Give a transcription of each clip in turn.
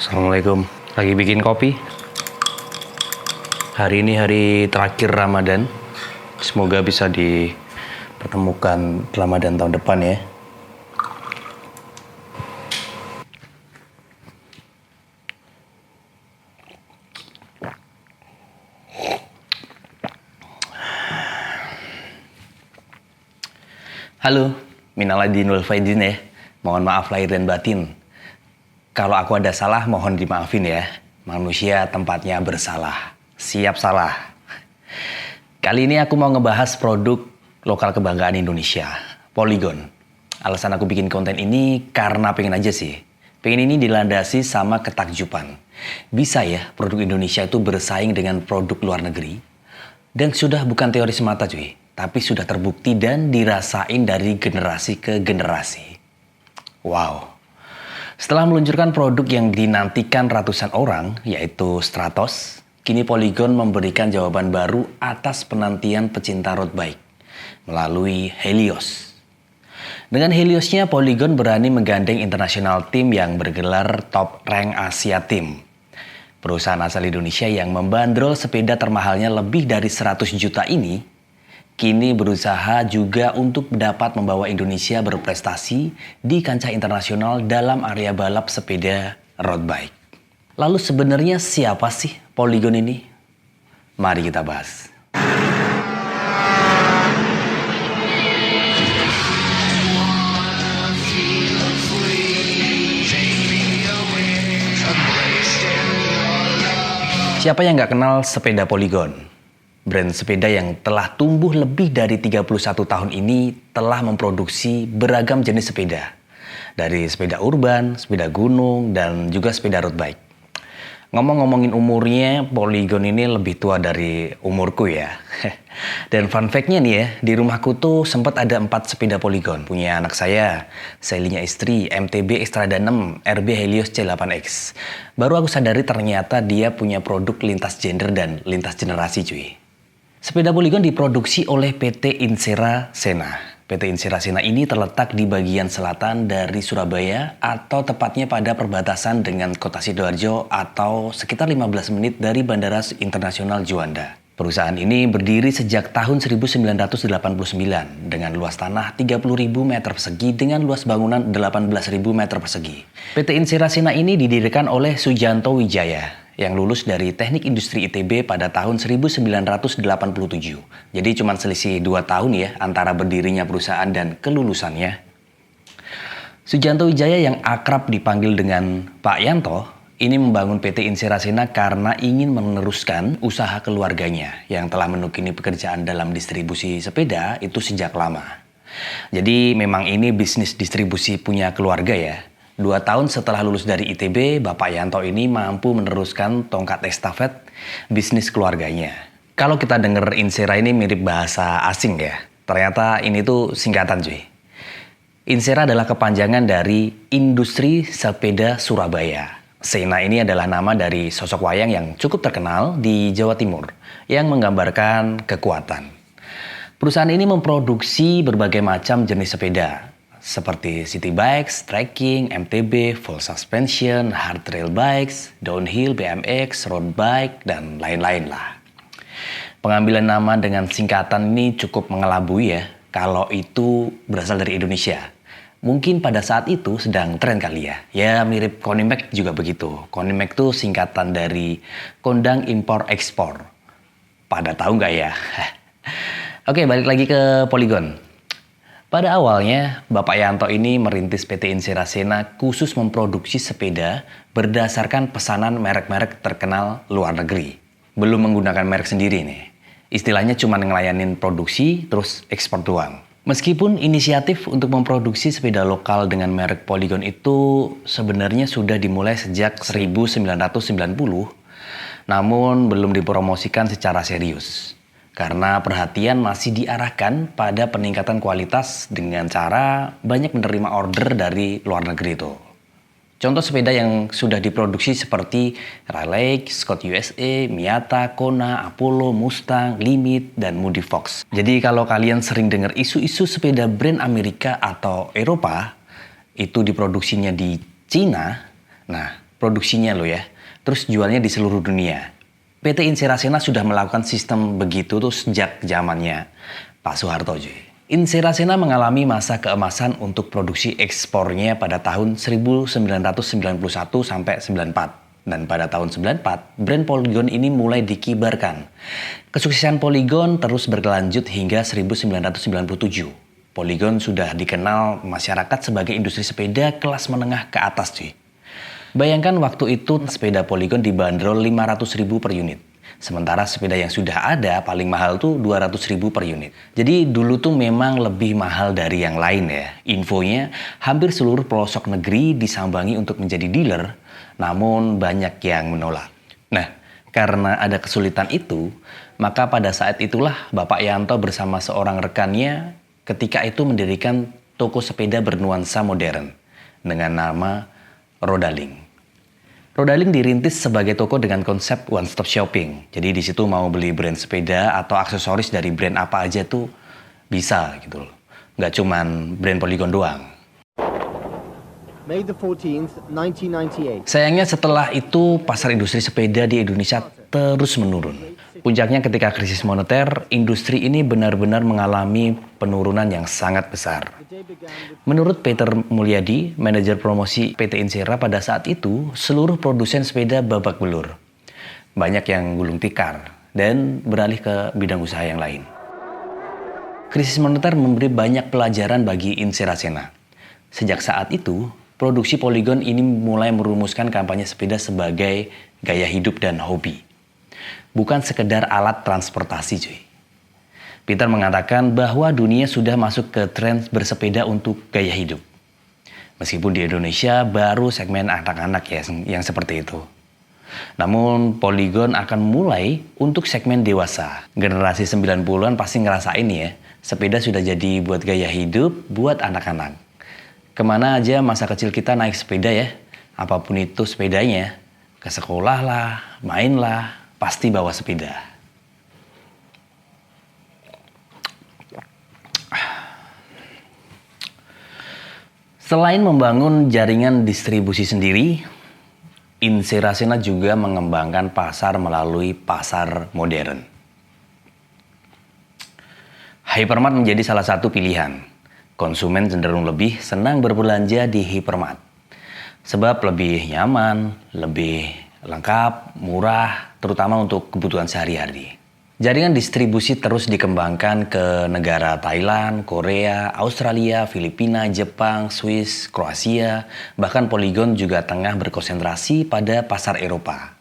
Assalamualaikum. Lagi bikin kopi. Hari ini hari terakhir Ramadan. Semoga bisa dipertemukan Ramadan tahun depan ya. Halo, minal aidin wal faizin ya. Mohon maaf lahir dan batin. Kalau aku ada salah, mohon dimaafin ya. Manusia tempatnya bersalah. Siap salah. Kali ini aku mau ngebahas produk lokal kebanggaan Indonesia, Polygon. Alasan aku bikin konten ini karena pengen aja sih. Pengen ini dilandasi sama ketakjuban. Bisa ya produk Indonesia itu bersaing dengan produk luar negeri? Dan sudah bukan teori semata cuy, tapi sudah terbukti dan dirasain dari generasi ke generasi. Wow. Setelah meluncurkan produk yang dinantikan ratusan orang, yaitu Stratos, kini Polygon memberikan jawaban baru atas penantian pecinta road bike melalui Helios. Dengan Heliosnya, Polygon berani menggandeng international team yang bergelar Top Rank Asia Team. Perusahaan asal Indonesia yang membandrol sepeda termahalnya lebih dari 100 juta ini kini berusaha juga untuk dapat membawa Indonesia berprestasi di kancah internasional dalam area balap sepeda road bike. Lalu sebenarnya siapa sih Polygon ini? Mari kita bahas. Siapa yang nggak kenal sepeda Polygon? Brand sepeda yang telah tumbuh lebih dari 31 tahun ini telah memproduksi beragam jenis sepeda. Dari sepeda urban, sepeda gunung, dan juga sepeda road bike. Ngomongin umurnya, Polygon ini lebih tua dari umurku ya. Dan fun fact-nya nih ya, di rumahku tuh sempat ada 4 sepeda Polygon. Punya anak saya istri, MTB Extrada 6, RB Helios C8X. Baru aku sadari ternyata dia punya produk lintas gender dan lintas generasi cuy. Sepeda Polygon diproduksi oleh PT Insera Sena. PT Insera Sena ini terletak di bagian selatan dari Surabaya atau tepatnya pada perbatasan dengan Kota Sidoarjo atau sekitar 15 menit dari Bandara Internasional Juanda. Perusahaan ini berdiri sejak tahun 1989 dengan luas tanah 30.000 meter persegi dengan luas bangunan 18.000 meter persegi. PT Insera Sena ini didirikan oleh Sujanto Wijaya yang lulus dari Teknik Industri ITB pada tahun 1987. Jadi cuma selisih 2 tahun ya antara berdirinya perusahaan dan kelulusannya. Sujanto Wijaya yang akrab dipanggil dengan Pak Yanto, ini membangun PT Insera Sena karena ingin meneruskan usaha keluarganya yang telah menekuni pekerjaan dalam distribusi sepeda itu sejak lama. Jadi memang ini bisnis distribusi punya keluarga ya. 2 tahun setelah lulus dari ITB, Bapak Yanto ini mampu meneruskan tongkat estafet bisnis keluarganya. Kalau kita dengar Insera ini mirip bahasa asing ya. Ternyata ini tuh singkatan cuy. Insera adalah kepanjangan dari Industri Sepeda Surabaya. Sena ini adalah nama dari sosok wayang yang cukup terkenal di Jawa Timur yang menggambarkan kekuatan. Perusahaan ini memproduksi berbagai macam jenis sepeda seperti city bikes, trekking, MTB, full suspension, hard trail bikes, downhill, BMX, road bike, dan lain-lain lah. Pengambilan nama dengan singkatan ini cukup mengelabui ya, kalau itu berasal dari Indonesia. Mungkin pada saat itu sedang tren kali ya. Ya mirip Konimek juga begitu. Konimek itu singkatan dari Kondang Impor Ekspor. Pada tahu nggak ya? Oke, balik lagi ke Polygon. Pada awalnya, Bapak Yanto ini merintis PT Insera Sena khusus memproduksi sepeda berdasarkan pesanan merek-merek terkenal luar negeri. Belum menggunakan merek sendiri nih. Istilahnya cuma ngelayanin produksi terus ekspor doang. Meskipun inisiatif untuk memproduksi sepeda lokal dengan merek Polygon itu sebenarnya sudah dimulai sejak 1990, namun belum dipromosikan secara serius. Karena perhatian masih diarahkan pada peningkatan kualitas dengan cara banyak menerima order dari luar negeri itu. Contoh sepeda yang sudah diproduksi seperti Raleigh, Scott USA, Miata, Kona, Apollo, Mustang, Limit, dan Moody Fox. Jadi kalau kalian sering dengar isu-isu sepeda brand Amerika atau Eropa, itu diproduksinya di Cina, nah produksinya loh ya. Terus jualnya di seluruh dunia. PT Inserasena sudah melakukan sistem begitu tuh sejak zamannya Pak Soeharto. Inserasena mengalami masa keemasan untuk produksi ekspornya pada tahun 1991 sampai 94. Dan pada tahun 94, brand Polygon ini mulai dikibarkan. Kesuksesan Polygon terus berlanjut hingga 1997. Polygon sudah dikenal masyarakat sebagai industri sepeda kelas menengah ke atas, cuy. Bayangkan waktu itu sepeda Polygon dibanderol 500.000 per unit. Sementara sepeda yang sudah ada paling mahal tuh 200.000 per unit. Jadi dulu tuh memang lebih mahal dari yang lain ya. Infonya hampir seluruh pelosok negeri disambangi untuk menjadi dealer, namun banyak yang menolak. Nah, karena ada kesulitan itu, maka pada saat itulah Bapak Yanto bersama seorang rekannya ketika itu mendirikan toko sepeda bernuansa modern dengan nama Rodaling. Rodaling dirintis sebagai toko dengan konsep one stop shopping. Jadi di situ mau beli brand sepeda atau aksesoris dari brand apa aja tuh bisa gitu loh. Nggak cuman brand Polygon doang. May the 14th, 1998. Sayangnya setelah itu pasar industri sepeda di Indonesia terus menurun. Puncaknya ketika krisis moneter, industri ini benar-benar mengalami penurunan yang sangat besar. Menurut Peter Mulyadi, manajer promosi PT Insera pada saat itu, seluruh produsen sepeda babak belur. Banyak yang gulung tikar dan beralih ke bidang usaha yang lain. Krisis moneter memberi banyak pelajaran bagi Inserasena. Sejak saat itu, produksi Polygon ini mulai merumuskan kampanye sepeda sebagai gaya hidup dan hobi. Bukan sekedar alat transportasi, cuy. Peter mengatakan bahwa dunia sudah masuk ke tren bersepeda untuk gaya hidup. Meskipun di Indonesia baru segmen anak-anak ya yang seperti itu. Namun Polygon akan mulai untuk segmen dewasa. Generasi 90-an pasti ngerasain ya, sepeda sudah jadi buat gaya hidup buat anak-anak. Kemana aja masa kecil kita naik sepeda ya, apapun itu sepedanya, ke sekolah lah, main lah, pasti bawa sepeda. Selain membangun jaringan distribusi sendiri, Inserasena juga mengembangkan pasar melalui pasar modern. Hypermart menjadi salah satu pilihan. Konsumen cenderung lebih senang berbelanja di hypermart. Sebab lebih nyaman, lebih lengkap, murah, terutama untuk kebutuhan sehari-hari. Jaringan distribusi terus dikembangkan ke negara Thailand, Korea, Australia, Filipina, Jepang, Swiss, Kroasia, bahkan Polygon juga tengah berkonsentrasi pada pasar Eropa.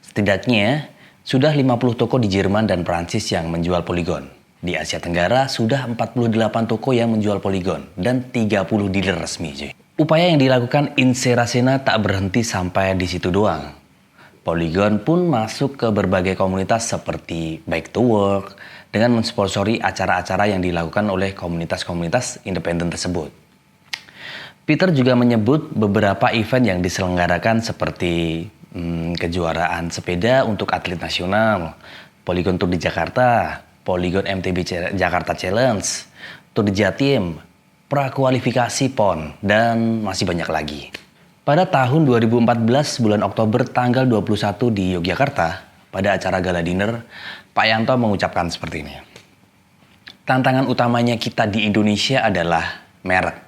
Setidaknya, sudah 50 toko di Jerman dan Prancis yang menjual Polygon. Di Asia Tenggara, sudah 48 toko yang menjual Polygon dan 30 dealer resmi. Upaya yang dilakukan Inserasena tak berhenti sampai di situ doang. Polygon pun masuk ke berbagai komunitas seperti Bike to Work dengan mensponsori acara-acara yang dilakukan oleh komunitas-komunitas independen tersebut. Peter juga menyebut beberapa event yang diselenggarakan seperti kejuaraan sepeda untuk atlet nasional, Polygon Tour di Jakarta, Polygon MTB Jakarta Challenge, Tour di Jatim, prakualifikasi PON, dan masih banyak lagi. Pada tahun 2014 bulan Oktober tanggal 21 di Yogyakarta, pada acara gala dinner, Pak Yanto mengucapkan seperti ini. Tantangan utamanya kita di Indonesia adalah merek.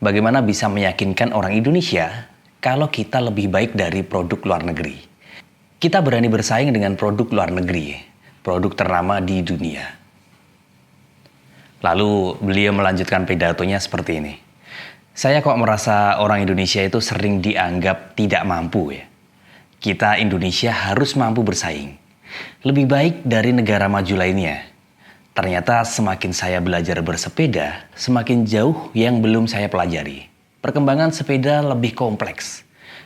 Bagaimana bisa meyakinkan orang Indonesia kalau kita lebih baik dari produk luar negeri? Kita berani bersaing dengan produk luar negeri, produk ternama di dunia. Lalu beliau melanjutkan pidatonya seperti ini. Saya kok merasa orang Indonesia itu sering dianggap tidak mampu ya. Kita Indonesia harus mampu bersaing. Lebih baik dari negara maju lainnya. Ternyata semakin saya belajar bersepeda, semakin jauh yang belum saya pelajari. Perkembangan sepeda lebih kompleks.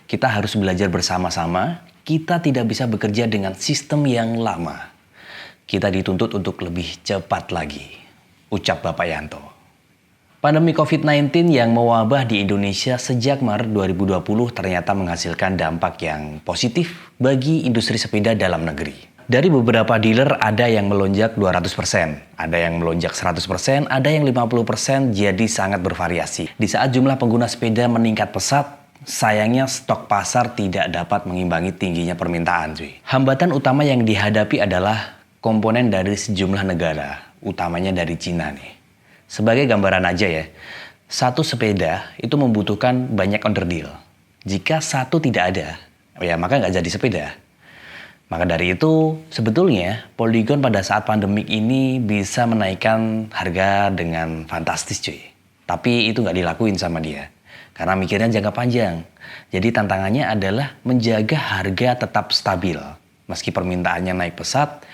Kita harus belajar bersama-sama, kita tidak bisa bekerja dengan sistem yang lama. Kita dituntut untuk lebih cepat lagi, ucap Bapak Yanto. Pandemi COVID-19 yang mewabah di Indonesia sejak Maret 2020 ternyata menghasilkan dampak yang positif bagi industri sepeda dalam negeri. Dari beberapa dealer ada yang melonjak 200%, ada yang melonjak 100%, ada yang 50%, jadi sangat bervariasi. Di saat jumlah pengguna sepeda meningkat pesat, sayangnya stok pasar tidak dapat mengimbangi tingginya permintaan cuy. Hambatan utama yang dihadapi adalah komponen dari sejumlah negara, utamanya dari Cina nih. Sebagai gambaran aja ya, satu sepeda itu membutuhkan banyak onderdil. Jika satu tidak ada, ya maka nggak jadi sepeda. Maka dari itu, sebetulnya Polygon pada saat pandemik ini bisa menaikkan harga dengan fantastis cuy. Tapi itu nggak dilakuin sama dia. Karena mikirnya jangka panjang. Jadi tantangannya adalah menjaga harga tetap stabil. Meski permintaannya naik pesat,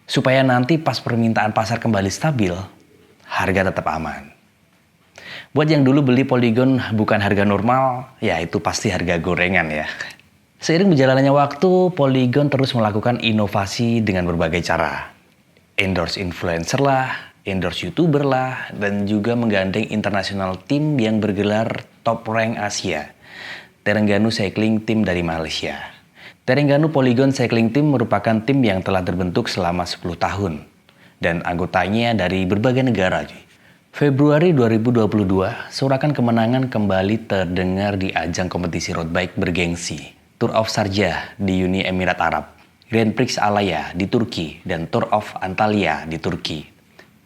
supaya nanti pas permintaan pasar kembali stabil, harga tetap aman. Buat yang dulu beli Polygon bukan harga normal, ya itu pasti harga gorengan ya. Seiring berjalannya waktu, Polygon terus melakukan inovasi dengan berbagai cara. Endorse influencer lah, endorse YouTuber lah, dan juga menggandeng international team yang bergelar top rank Asia. Terengganu Cycling Team dari Malaysia. Terengganu Polygon Cycling Team merupakan tim yang telah terbentuk selama 10 tahun. Dan anggotanya dari berbagai negara. Februari 2022, sorakan kemenangan kembali terdengar di ajang kompetisi road bike bergengsi. Tour of Sharjah di Uni Emirat Arab, Grand Prix Alaya di Turki, dan Tour of Antalya di Turki.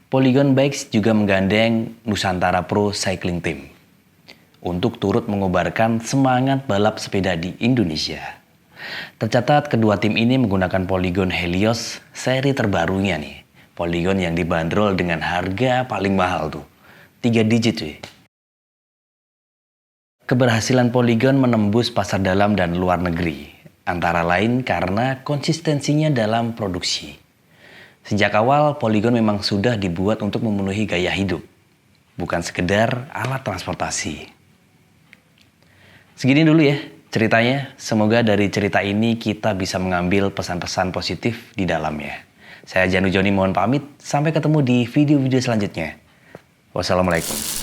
Polygon Bikes juga menggandeng Nusantara Pro Cycling Team untuk turut mengobarkan semangat balap sepeda di Indonesia. Tercatat kedua tim ini menggunakan Polygon Helios seri terbarunya nih. Polygon yang dibanderol dengan harga paling mahal tuh, 3 digit cuy. Keberhasilan Polygon menembus pasar dalam dan luar negeri, antara lain karena konsistensinya dalam produksi. Sejak awal, Polygon memang sudah dibuat untuk memenuhi gaya hidup, bukan sekedar alat transportasi. Segini dulu ya ceritanya, semoga dari cerita ini kita bisa mengambil pesan-pesan positif di dalamnya. Saya Janu Joni mohon pamit, sampai ketemu di video-video selanjutnya. Wassalamualaikum.